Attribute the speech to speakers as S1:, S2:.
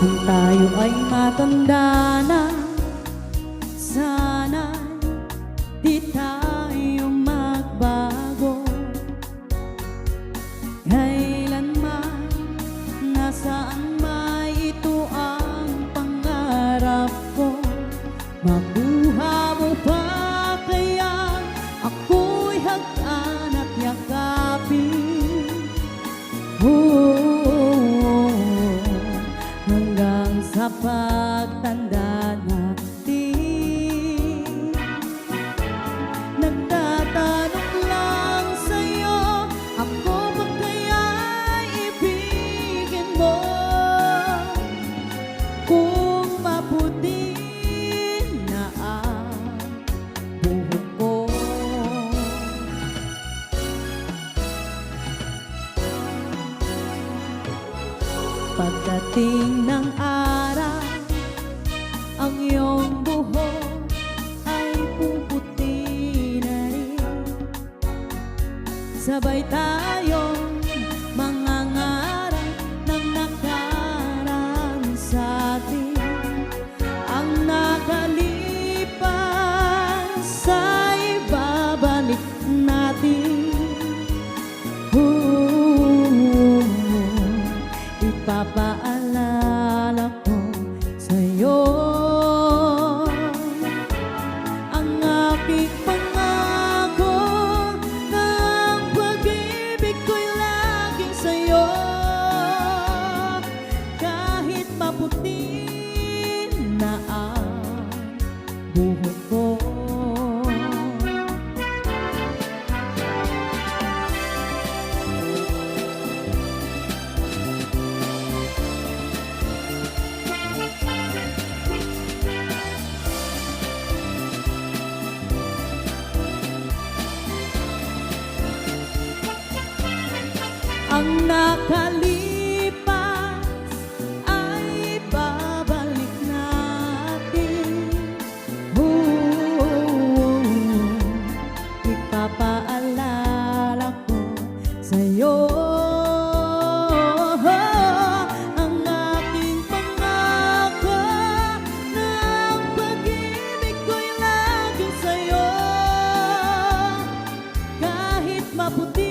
S1: Kung tayo ay matanda na, sana'y di tayo magbago. Kailanman, nasaan may ito ang pangarap ko. Mabuha mo pa kaya ako'y hagkan at yakapin. Hanggang sa pagtanda natin, nagtatanong lang sa'yo, ako ba kaya'y ibigin mo? Kung maputi na ang buhok ko. Pagdating ng araw, ang iyong buhok ay puputi na rin. Sabay tayong mangangarap ng nakaraan sa'tin. Ang nakalipas ay babalik natin. Ipapaalala ko sa'yo ang aking pangako na ang pag-ibig ko'y laging sa'yo. Kahit maputi na ang buhok ko. Ang nakalipas ay babalik natin. Ipapaalala ko sa'yo ang aking pangako na ang pag-ibig ko'y laging sa'yo. Kahit maputi